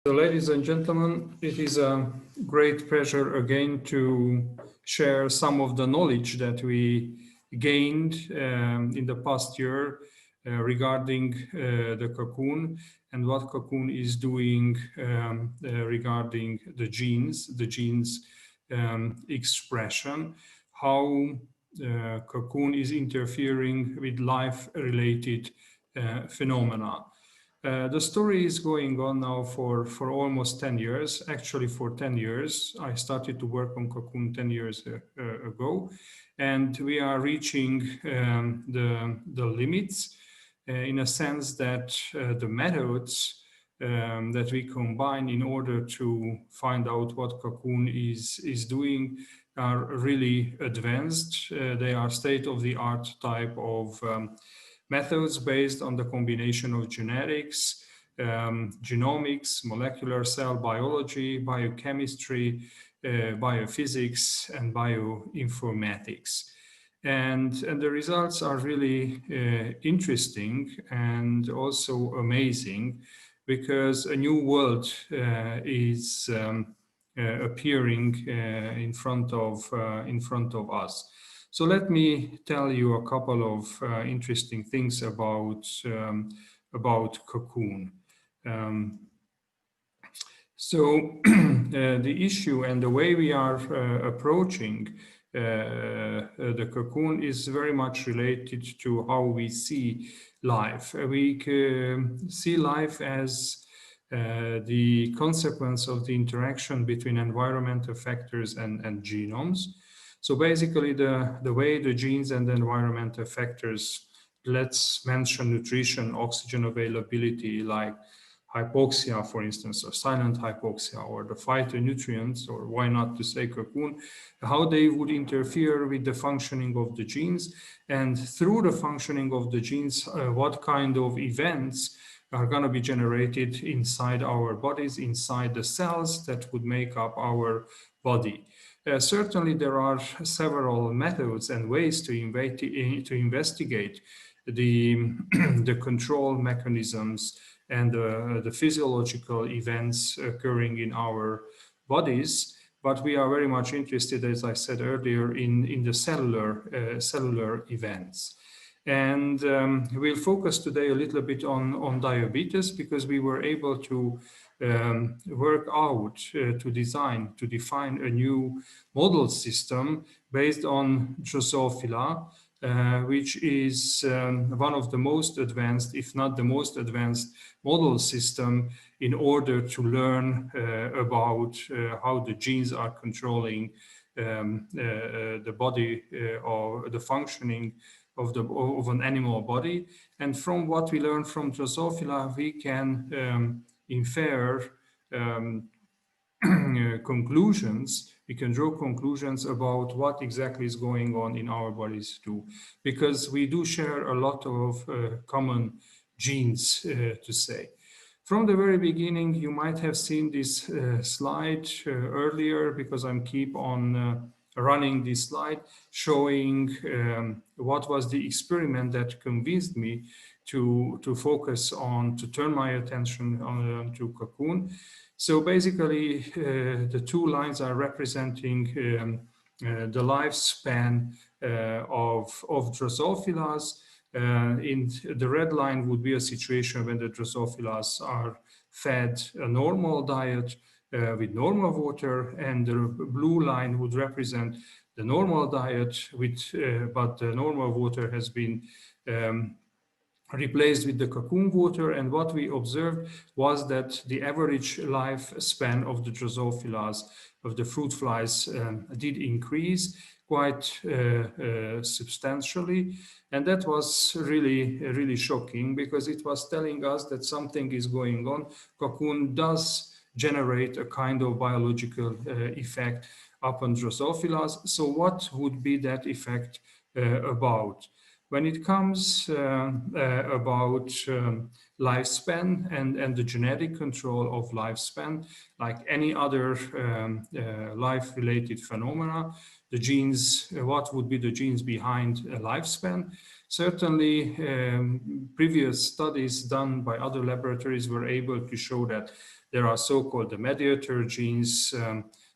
So, ladies and gentlemen, it is a great pleasure again to share some of the knowledge that we gained in the past year regarding the Cocoon and what Cocoon is doing regarding the genes expression, how Cocoon is interfering with life-related phenomena. The story is going on now for almost 10 years. Actually, for 10 years. I started to work on Cocoon 10 years ago. And we are reaching the limits in a sense that the methods that we combine in order to find out what Cocoon is doing are really advanced. They are state-of-the-art type of methods based on the combination of genetics, genomics, molecular cell biology, biochemistry, biophysics, and bioinformatics. And the results are really interesting and also amazing because a new world is appearing in front of us. So let me tell you a couple of interesting things about Cocoon. The issue and the way we are approaching the Cocoon is very much related to how we see life. We see life as the consequence of the interaction between environmental factors and genomes. So basically, the way the genes and the environmental factors, let's mention nutrition, oxygen availability, like hypoxia, for instance, or silent hypoxia, or the phytonutrients, or why not to say Cocoon, how they would interfere with the functioning of the genes, and through the functioning of the genes, what kind of events are going to be generated inside our bodies, inside the cells that would make up our body. Certainly, there are several methods and ways to investigate the control mechanisms and the physiological events occurring in our bodies. But we are very much interested, as I said earlier, in the cellular events. And we'll focus today a little bit on diabetes because we were able to work out, to define a new model system based on Drosophila, which is one of the most advanced, if not the most advanced model system in order to learn about how the genes are controlling the body or the functioning of an animal body. And from what we learn from Drosophila, we can infer conclusions. We can draw conclusions about what exactly is going on in our bodies too, because we do share a lot of common genes, to say. From the very beginning, you might have seen this slide earlier because I'm keep on running this slide showing what was the experiment that convinced me to focus on, to turn my attention on to Cocoon. So basically, the two lines are representing the lifespan of Drosophilas. In the red line would be a situation when the Drosophilas are fed a normal diet with normal water, and the blue line would represent the normal diet but the normal water has been replaced with the Cocoon water. And what we observed was that the average lifespan of the Drosophilas, of the fruit flies, did increase quite substantially. And that was really shocking because it was telling us that something is going on. Cocoon does generate a kind of biological effect upon Drosophilas. So what would be that effect about? When it comes about lifespan and the genetic control of lifespan. Like any other life-related phenomena, the genes, what would be the genes behind a lifespan? Certainly, previous studies done by other laboratories were able to show that there are so-called the mediator genes,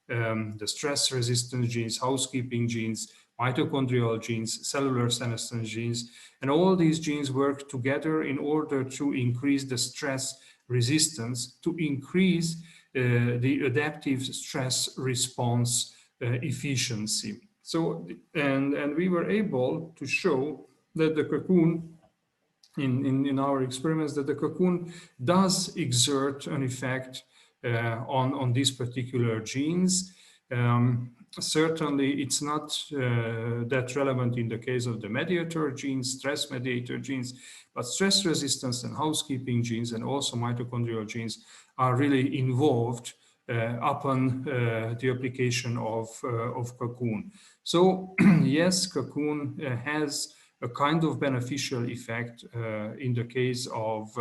the stress-resistant genes, housekeeping genes, mitochondrial genes, cellular senescence genes, and all these genes work together in order to increase the stress resistance, to increase the adaptive stress response efficiency. So, and we were able to show that the cocoon, in our experiments, that the cocoon does exert an effect on these particular genes. Certainly, it's not that relevant in the case of the mediator genes, stress mediator genes, but stress resistance and housekeeping genes and also mitochondrial genes are really involved upon the application of Cocoon. So yes, Cocoon has a kind of beneficial effect in the case of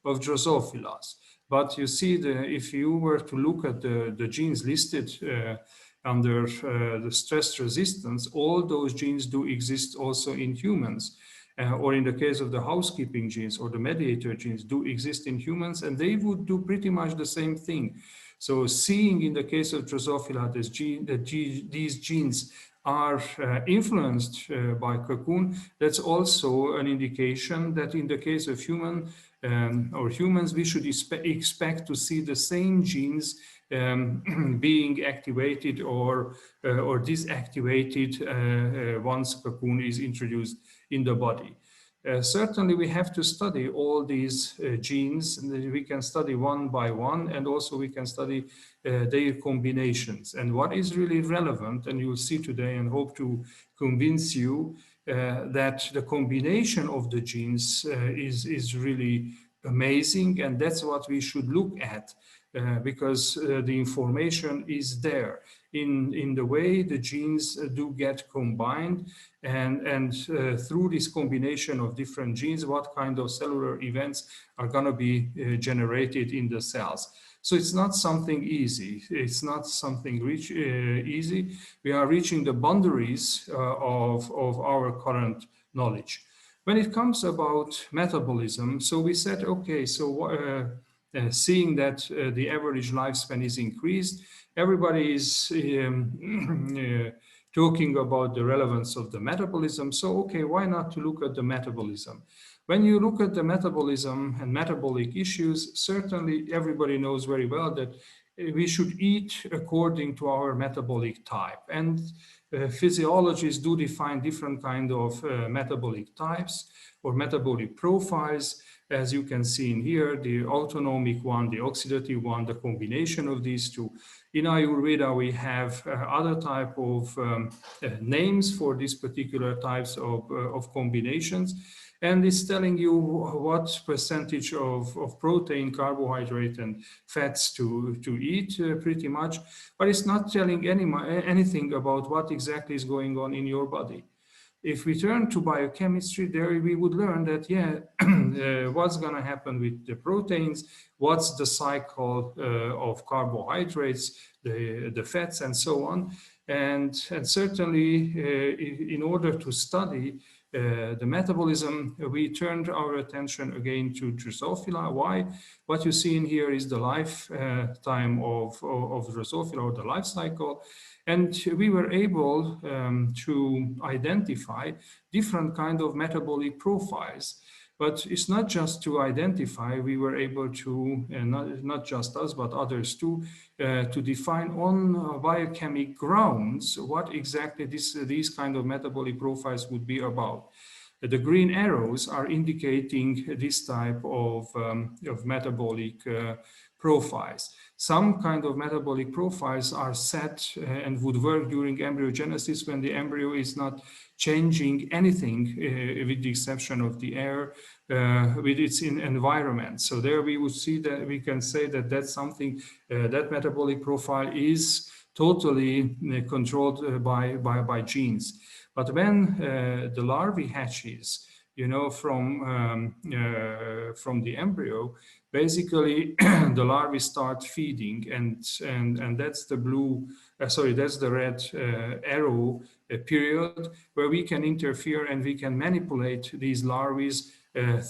Drosophilas. But you see, if you were to look at the genes listed under the stress resistance, all those genes do exist also in humans. Or in the case of the housekeeping genes or the mediator genes do exist in humans, and they would do pretty much the same thing. So seeing in the case of Drosophila that these genes are influenced by Cocoon, that's also an indication that in the case of humans, we should expect to see the same genes being activated or deactivated once Cocoon is introduced in the body. Certainly, we have to study all these genes, and we can study one by one, and also we can study their combinations. And what is really relevant, and you'll see today and hope to convince you that the combination of the genes is really amazing, and that's what we should look at. Because the information is there in the way the genes do get combined, and through this combination of different genes, what kind of cellular events are going to be generated in the cells. So it's not something easy. It's not something easy. We are reaching the boundaries of our current knowledge. When it comes about metabolism, so we said, okay, so seeing that the average lifespan is increased, everybody is talking about the relevance of the metabolism. So, okay, why not to look at the metabolism? When you look at the metabolism and metabolic issues, certainly everybody knows very well that we should eat according to our metabolic type. And physiologists do define different kind of metabolic types or metabolic profiles. As you can see in here, the autonomic one, the oxidative one, the combination of these two. In Ayurveda, we have other type of names for these particular types of combinations. And it's telling you what percentage of protein, carbohydrate, and fats to eat pretty much. But it's not telling anything about what exactly is going on in your body. If we turn to biochemistry, there we would learn that, yeah, what's going to happen with the proteins, what's the cycle of carbohydrates, the fats, and so on. And certainly, in order to study the metabolism, we turned our attention again to Drosophila. Why? What you see in here is the lifetime of Drosophila, or the life cycle. And we were able to identify different kind of metabolic profiles. But it's not just to identify, we were able to, not just us, but others too, to define on biochemic grounds what exactly these kind of metabolic profiles would be about. The green arrows are indicating this type of metabolic profiles. Some kind of metabolic profiles are set and would work during embryogenesis when the embryo is not changing anything with the exception of the air with its environment. So there we would see that we can say that that's something, that metabolic profile is totally controlled by genes. But when the larvae hatches, you know, from the embryo, basically the larvae start feeding, and that's the blue, sorry, that's the red arrow period where we can interfere and we can manipulate these larvae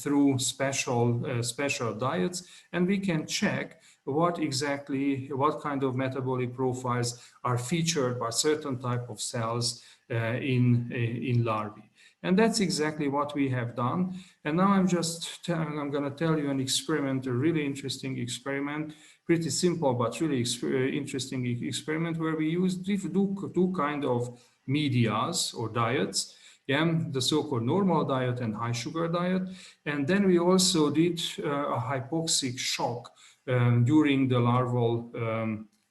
through special diets, and we can check what kind of metabolic profiles are featured by certain type of cells in larvae. And that's exactly what we have done. And now I'm going to tell you an experiment, a really interesting experiment, pretty simple but really interesting experiment, where we use two kind of medias or diets. Yeah, the so-called normal diet and high sugar diet. And then we also did a hypoxic shock during the larval,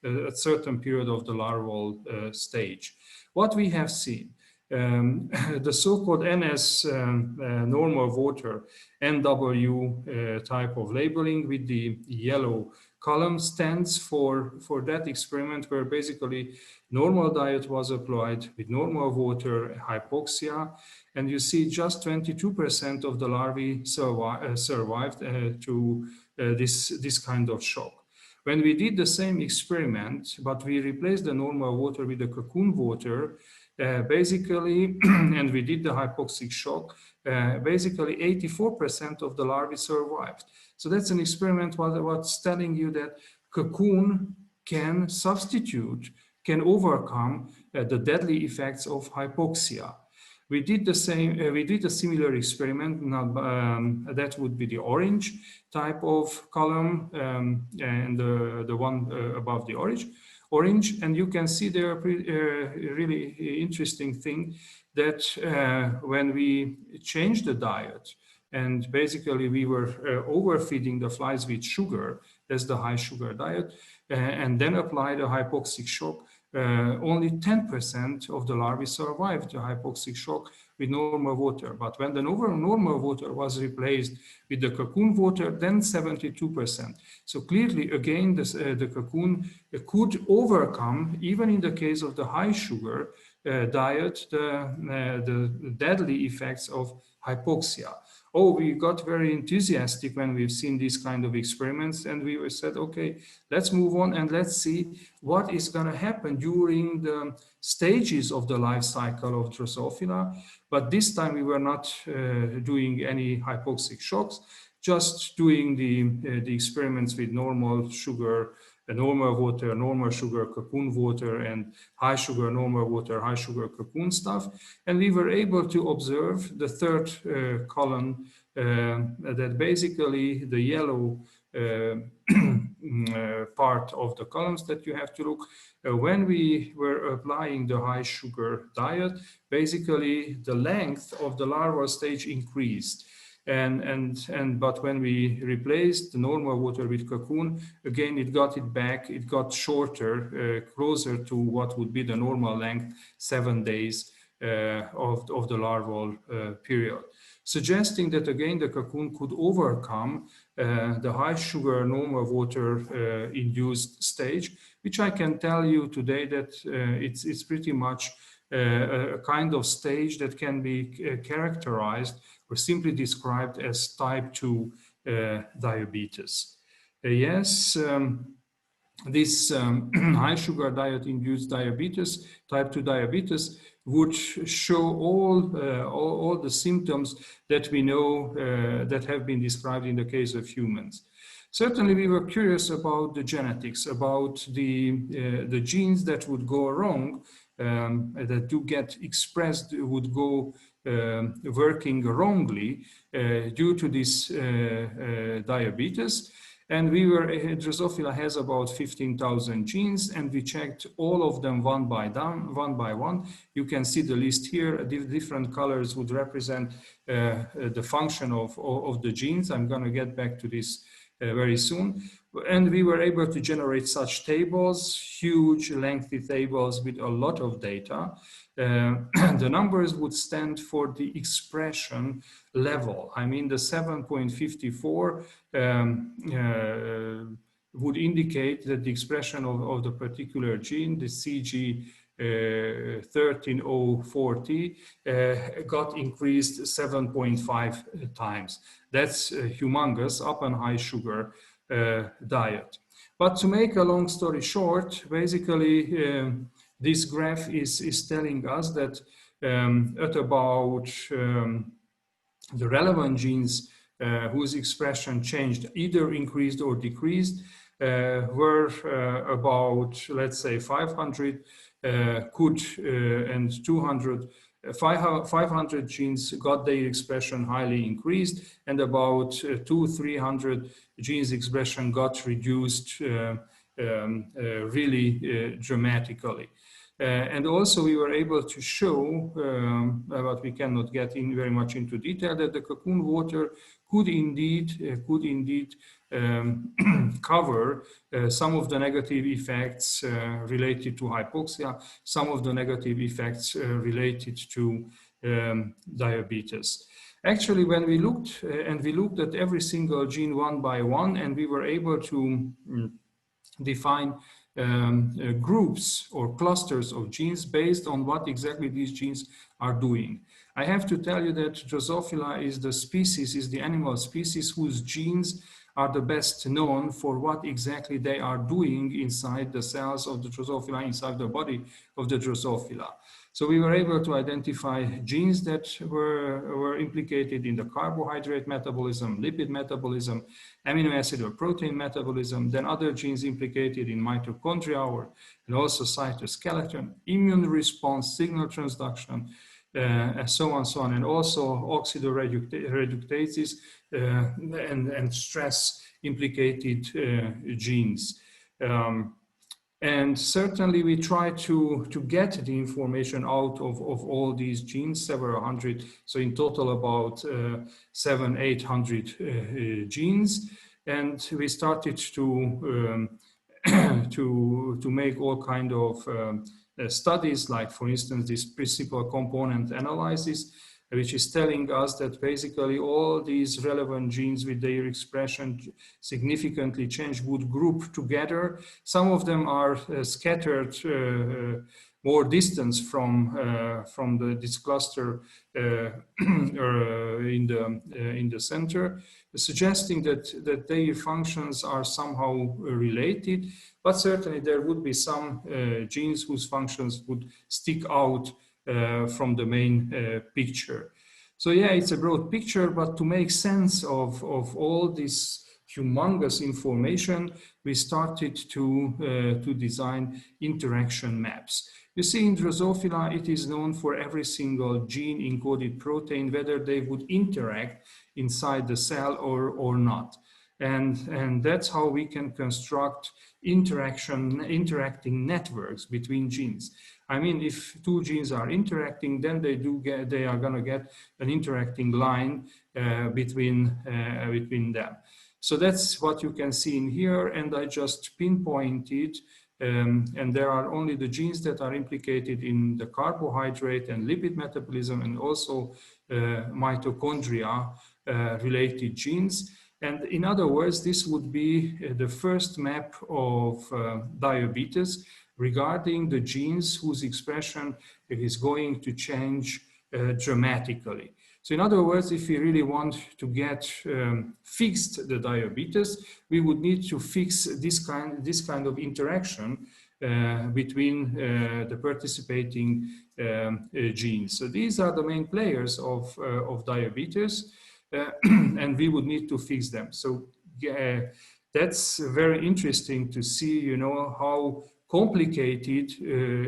a certain period of the larval stage. What we have seen, the so-called NS normal water, NW type of labeling with the yellow column stands for that experiment where basically normal diet was applied with normal water, hypoxia, and you see just 22% of the larvae survived to this kind of shock. When we did the same experiment, but we replaced the normal water with the Cocoon water, basically, and we did the hypoxic shock, basically 84% of the larvae survived. So that's an experiment what's telling you that Cocoon can substitute, can overcome the deadly effects of hypoxia. We did the same. We did a similar experiment. That would be the orange type of column and the one above the orange. And you can see there really interesting thing that when we changed the diet, and basically we were overfeeding the flies with sugar, that's the high sugar diet, and then applied a hypoxic shock. Only 10% of the larvae survived the hypoxic shock with normal water. But when the normal water was replaced with the Cocoon water, then 72%. So clearly, again, the Cocoon could overcome, even in the case of the high sugar diet, the deadly effects of hypoxia. Oh, we got very enthusiastic when we've seen these kind of experiments, and we said, okay, let's move on and let's see what is going to happen during the stages of the life cycle of Drosophila. But this time we were not doing any hypoxic shocks, just doing the experiments with normal sugar, normal water, normal sugar, Cocoon water, and high sugar, normal water, high sugar, Cocoon stuff. And we were able to observe the third column, that basically the yellow part of the columns that you have to look. When we were applying the high sugar diet, basically the length of the larval stage increased. But when we replaced the normal water with Cocoon, again it got it back, it got shorter, closer to what would be the normal length, 7 days of the larval period, suggesting that again the Cocoon could overcome the high sugar normal water induced stage, which I can tell you today that it's pretty much a kind of stage that can be characterized or simply described as type 2 diabetes. Yes, this high sugar diet induced diabetes, type 2 diabetes, would show all the symptoms that we know that have been described in the case of humans. Certainly, we were curious about the genetics, about the genes that would go wrong, that do get expressed, would go working wrongly due to this diabetes. And Drosophila has about 15,000 genes, and we checked all of them one by one. You can see the list here. The different colors would represent the function of the genes. I'm going to get back to this very soon. And we were able to generate such tables, huge lengthy tables with a lot of data. The numbers would stand for the expression level. I mean, the 7.54 would indicate that the expression of the particular gene, the CG 13040 got increased 7.5 times. That's humongous up and high sugar diet. But to make a long story short, basically this graph is telling us that at about the relevant genes whose expression changed, either increased or decreased, were about, let's say, 500 and 200. 500 genes got their expression highly increased, and about 200-300 genes expression got reduced really dramatically. And also we were able to show, but we cannot get in very much into detail, that the Cocoon water could indeed cover some of the negative effects related to hypoxia, some of the negative effects related to diabetes. Actually, when we looked at every single gene one by one, and we were able to define groups or clusters of genes based on what exactly these genes are doing. I have to tell you that Drosophila is the animal species whose genes are the best known for what exactly they are doing inside the cells of the Drosophila, inside the body of the Drosophila. So we were able to identify genes that were implicated in the carbohydrate metabolism, lipid metabolism, amino acid or protein metabolism, then other genes implicated in mitochondria and also cytoskeleton, immune response, signal transduction, and so on, and also oxidoreductases and stress implicated genes. And certainly we try to get the information out of all these genes, several hundred, so in total about 700-800 genes. And we started to make all kind of studies, like for instance this principal component analysis, which is telling us that basically all these relevant genes with their expression significantly changed would group together. Some of them are scattered more distance from this cluster in the center, suggesting that their functions are somehow related. But certainly there would be some genes whose functions would stick out from the main picture. So yeah, it's a broad picture, but to make sense of all this humongous information, we started to design interaction maps. You see, in Drosophila, it is known for every single gene encoded protein, whether they would interact inside the cell or not. And that's how we can construct interacting networks between genes. I mean, if two genes are interacting, then they are going to get an interacting line between them. So that's what you can see in here, and I just pinpointed, and there are only the genes that are implicated in the carbohydrate and lipid metabolism, and also mitochondria related genes. And in other words, this would be the first map of diabetes regarding the genes whose expression is going to change dramatically. So in other words, if we really want to get fixed the diabetes, we would need to fix this kind of interaction between the participating genes. So these are the main players of diabetes, and we would need to fix them. So that's very interesting to see, you know, how complicated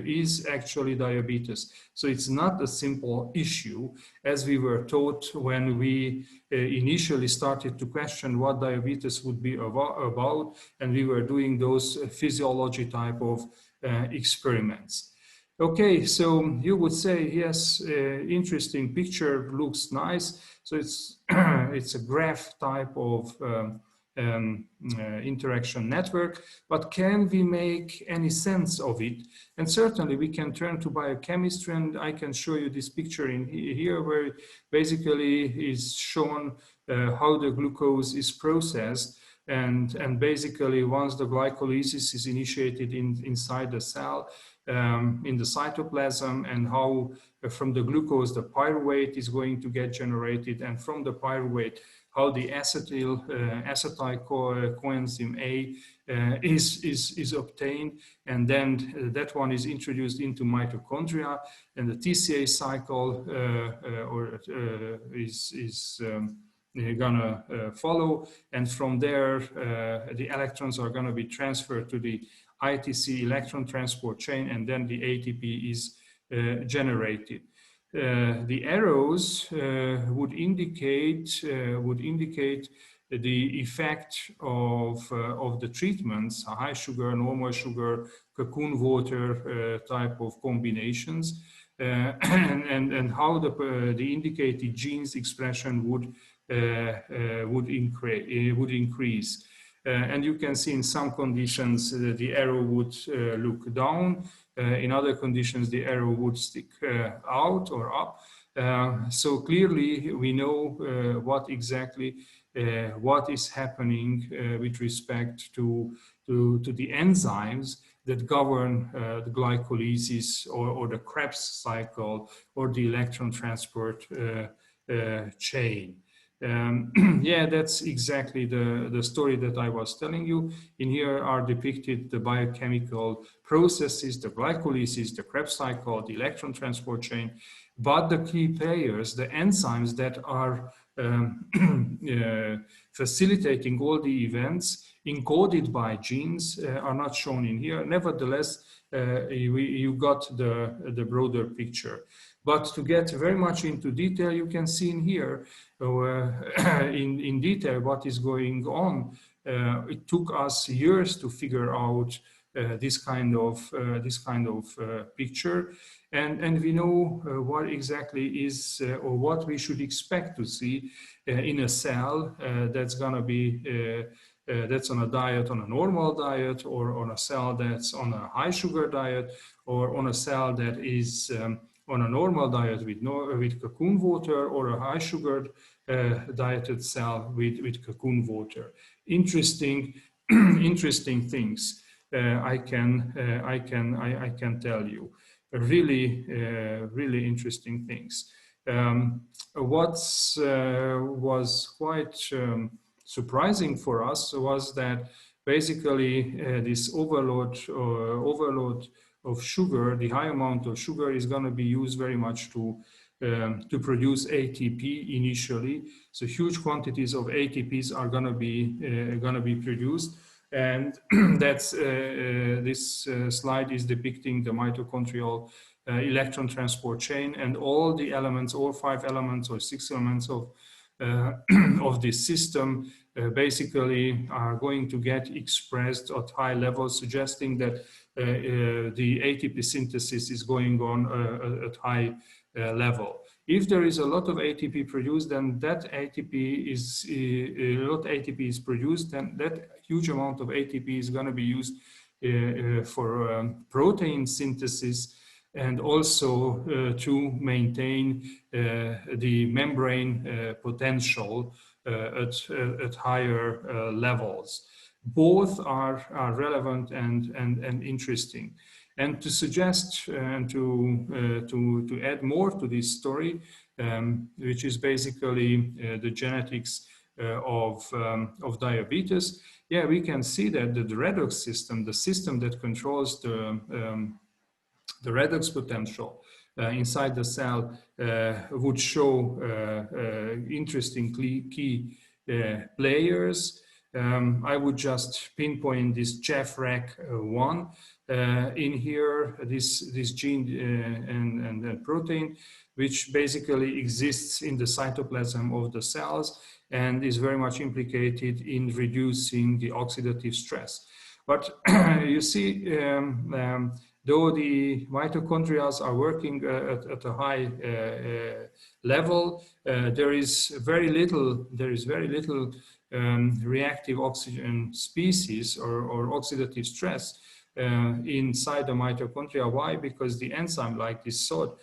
is actually diabetes. So it's not a simple issue, as we were taught when we initially started to question what diabetes would be about, and we were doing those physiology type of experiments. Okay, so you would say, yes, interesting picture, looks nice. So it's it's a graph type of interaction network, but can we make any sense of it? And certainly we can turn to biochemistry, and I can show you this picture in here, where basically is shown how the glucose is processed And basically, once the glycolysis is initiated inside the cell, in the cytoplasm, and how from the glucose the pyruvate is going to get generated, and from the pyruvate how the acetyl coenzyme A is obtained, and then that one is introduced into mitochondria, and the TCA cycle is gonna follow, and from there the electrons are going to be transferred to the ITC electron transport chain, and then the ATP is generated. The arrows would indicate the effect of the treatments, high sugar, normal sugar, Cocoon water type of combinations, and how the indicated genes expression would increase. And you can see in some conditions the arrow would look down. In other conditions, the arrow would stick out or up. So clearly, we know what is happening with respect to the enzymes that govern the glycolysis or the Krebs cycle or the electron transport chain. Yeah, that's exactly the story that I was telling you. In here are depicted the biochemical processes, the glycolysis, the Krebs cycle, the electron transport chain, but the key players, the enzymes that are facilitating all the events encoded by genes are not shown in here. Nevertheless, you got the broader picture. But to get very much into detail, you can see in here in detail what is going on. It took us years to figure out this kind of picture, and we know what exactly is or what we should expect to see in a cell that's gonna be that's on a diet, on a normal diet, or on a cell that's on a high sugar diet, or on a cell that is on a normal diet with Cocoon water, or a high sugar dieted cell with Cocoon water. Interesting things. I can tell you, really interesting things. What was quite surprising for us was that basically this overload of sugar, the high amount of sugar, is going to be used very much to produce ATP initially. So huge quantities of ATPs are going to be produced, and that's this slide is depicting the mitochondrial electron transport chain, and all the elements, all 5 elements or 6 elements of this system basically are going to get expressed at high levels, suggesting that the ATP synthesis is going on at high level. If there is a lot of ATP produced, then that ATP is produced, then that huge amount of ATP is going to be used for protein synthesis, and also to maintain the membrane potential at higher levels. Both are relevant and interesting. And to suggest and to add more to this story, which is basically the genetics of diabetes, yeah, we can see that the redox system, the system that controls the redox potential inside the cell, would show interesting key players. I would just pinpoint this JEFRAC1 in here, this gene and protein, which basically exists in the cytoplasm of the cells and is very much implicated in reducing the oxidative stress. But you see, though the mitochondria are working at a high level, there is very little reactive oxygen species or oxidative stress inside the mitochondria. Why? Because the enzyme like this SOD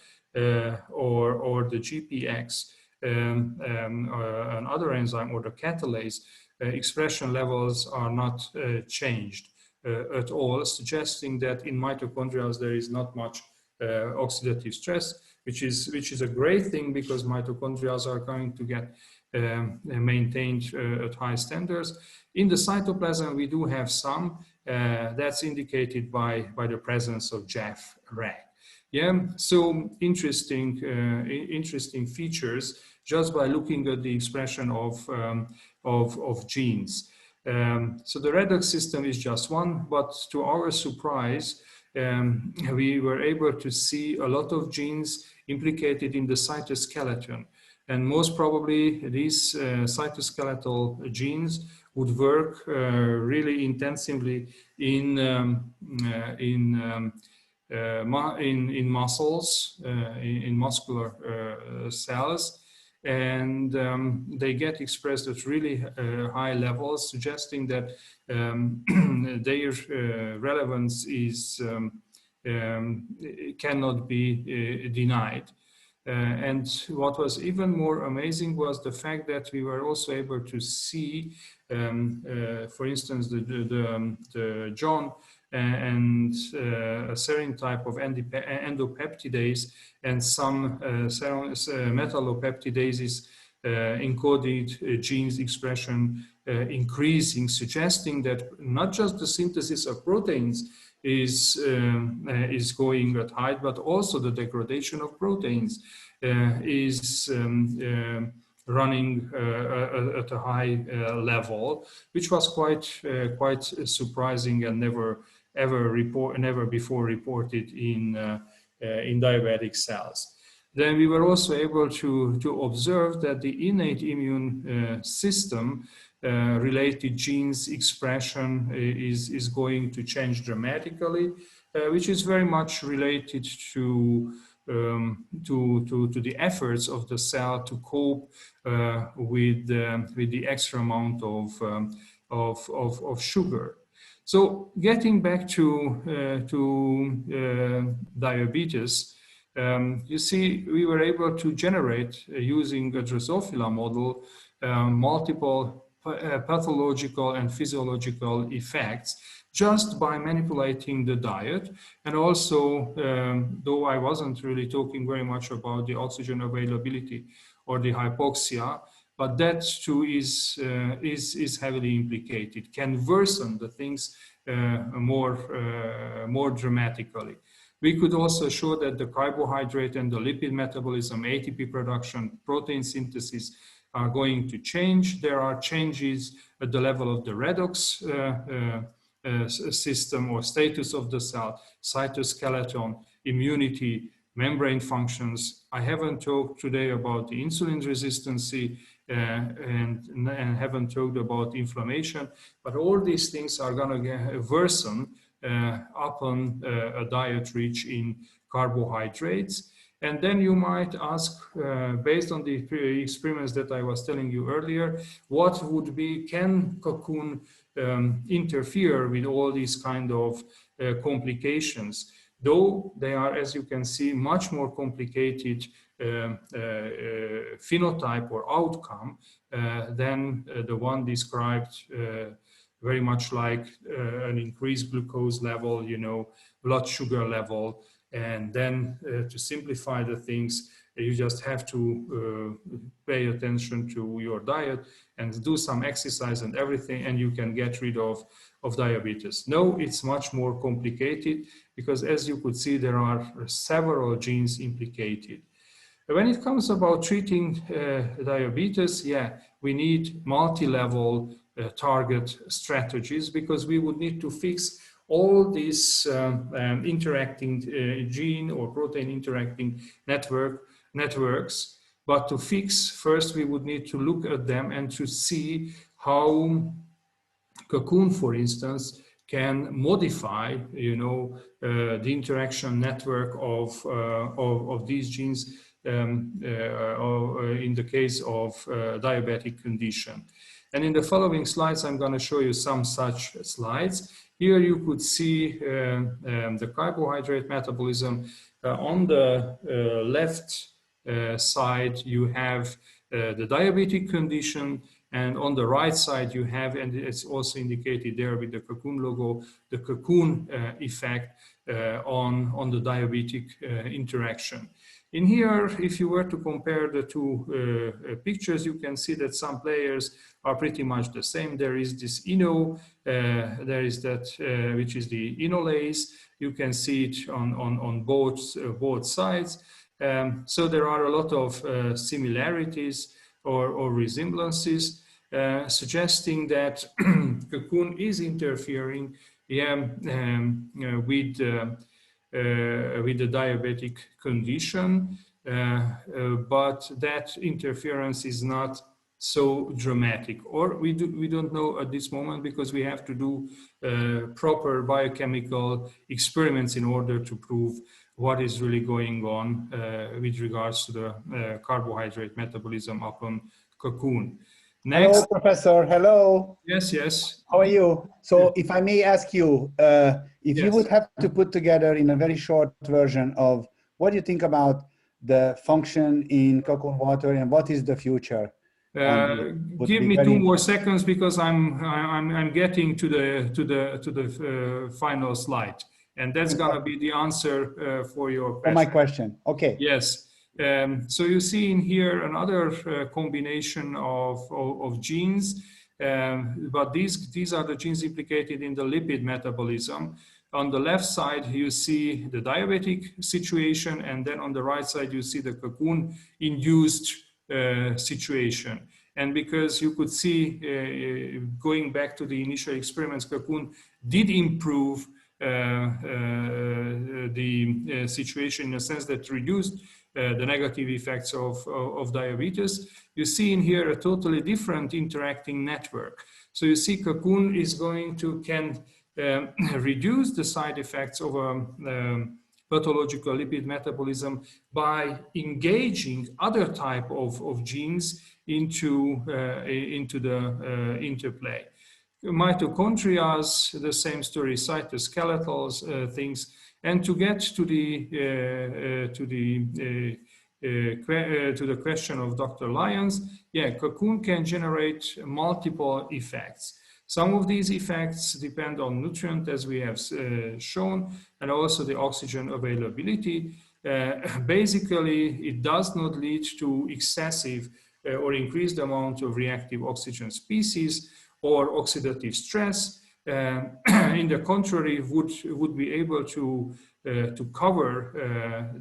or the GPX, another enzyme, or the catalase, expression levels are not changed at all, suggesting that in mitochondria there is not much oxidative stress, which is a great thing, because mitochondria are going to get maintained at high standards. In the cytoplasm, we do have some. That's indicated by the presence of JAF-RAG. Yeah, so interesting features just by looking at the expression of genes. So the Redox system is just one, but to our surprise, we were able to see a lot of genes implicated in the cytoskeleton. And most probably these cytoskeletal genes would work really intensively in muscles, in muscular cells, and they get expressed at really high levels, suggesting that their relevance is cannot be denied. And what was even more amazing was the fact that we were also able to see, for instance, the John and a serine type of endopeptidase and some metallopeptidases encoded genes expression increasing, suggesting that not just the synthesis of proteins is going at height, but also the degradation of proteins is running at a high level, which was quite surprising and never before reported in diabetic cells. Then we were also able to observe that the innate immune system related genes expression is going to change dramatically, which is very much related to the efforts of the cell to cope with the extra amount of sugar. So getting back to diabetes, you see, we were able to generate, using a Drosophila model, multiple pathological and physiological effects just by manipulating the diet. And also, though I wasn't really talking very much about the oxygen availability or the hypoxia, but that too is heavily implicated, can worsen the things more dramatically. We could also show that the carbohydrate and the lipid metabolism, ATP production, protein synthesis are going to change. There are changes at the level of the redox system or status of the cell, cytoskeleton, immunity, membrane functions. I haven't talked today about the insulin resistance and haven't talked about inflammation, but all these things are going to worsen upon a diet rich in carbohydrates. And then you might ask, based on the experiments that I was telling you earlier, what would be, can Cocoon interfere with all these kind of complications? Though they are, as you can see, much more complicated phenotype or outcome than the one described, very much like an increased glucose level, blood sugar level. And then to simplify the things, you just have to pay attention to your diet and do some exercise and everything, and you can get rid of diabetes. No, it's much more complicated, because as you could see, there are several genes implicated. When it comes about treating diabetes, we need multi-level target strategies, because we would need to fix all these interacting gene or protein interacting networks. But to fix, first we would need to look at them and to see how Cocoon, for instance, can modify, the interaction network of these genes in the case of diabetic condition. And in the following slides, I'm going to show you some such slides. Here you could see the carbohydrate metabolism. On the left side, you have the diabetic condition, And on the right side, you have, and it's also indicated there with the Cocoon logo, the Cocoon effect on the diabetic interaction. In here, if you were to compare the two pictures, you can see that some players are pretty much the same. There is this INO, there is that, which is the inolase. You can see it on both sides. So there are a lot of similarities or resemblances, suggesting that Cocoon is interfering with the diabetic condition, but that interference is not so dramatic, or we don't know at this moment, because we have to do proper biochemical experiments in order to prove what is really going on with regards to the carbohydrate metabolism upon Cocoon. Next. Hello, Professor. Hello. Yes, yes. How are you? So if I may ask you, if Yes. you would have to put together in a very short version of what do you think about the function in Cocoon water and what is the future? Give me 2 more seconds, because I'm getting to the final slide, and that's gonna be the answer for your question. For my question. Okay. Yes. So you see in here another combination of genes, but these are the genes implicated in the lipid metabolism. On the left side, you see the diabetic situation, and then on the right side, you see the Cocoon-induced situation. And because you could see, going back to the initial experiments, Cocoon did improve the situation in a sense that reduced the negative effects of diabetes. You see in here a totally different interacting network. So you see Cocoon is going to reduce the side effects of pathological lipid metabolism by engaging other type of genes into the interplay. Mitochondria, the same story, cytoskeletals, things, and to get to the question of Dr. Lyons, yeah, Cocoon can generate multiple effects. Some of these effects depend on nutrient, as we have shown, and also the oxygen availability. Basically, it does not lead to excessive or increased amount of reactive oxygen species or oxidative stress. In the contrary, would be able to cover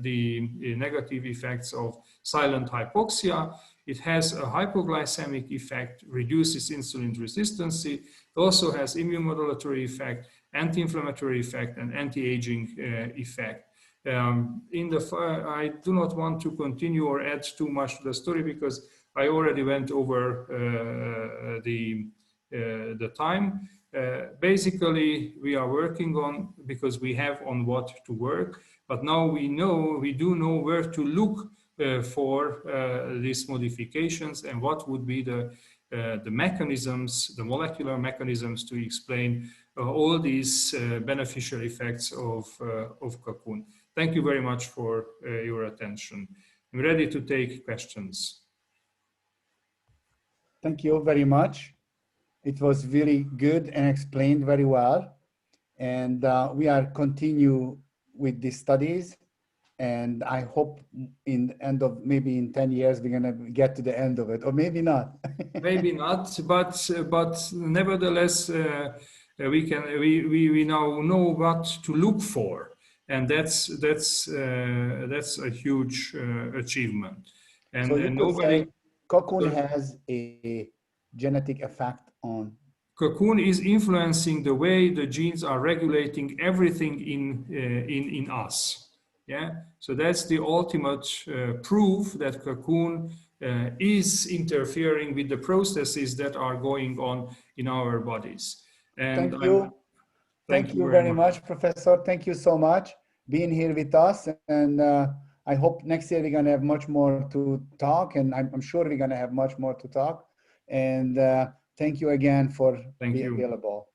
the negative effects of silent hypoxia. It has a hypoglycemic effect, reduces insulin resistance. It also has immunomodulatory effect, anti-inflammatory effect, and anti-aging effect. I do not want to continue or add too much to the story, because I already went over the time. Basically, we are working on, because we have on what to work, but now we do know where to look for these modifications, and what would be the mechanisms, the molecular mechanisms to explain all these beneficial effects of Cocoon. Thank you very much for your attention. I'm ready to take questions. Thank you very much. It was really good and explained very well. And we are continue with these studies. And I hope in the end of, maybe in 10 years, we're gonna get to the end of it, or maybe not. Maybe not, but nevertheless, we now know what to look for. And that's a huge achievement. And, so you could say Cocoon has a genetic effect on. Cocoon is influencing the way the genes are regulating everything in us. Yeah, so that's the ultimate proof that Cocoon is interfering with the processes that are going on in our bodies. And thank you. Thank you very much, Professor. Thank you so much being here with us. And I hope next year we're going to have much more to talk, and I'm sure we're going to have much more to talk. And thank you again for being available.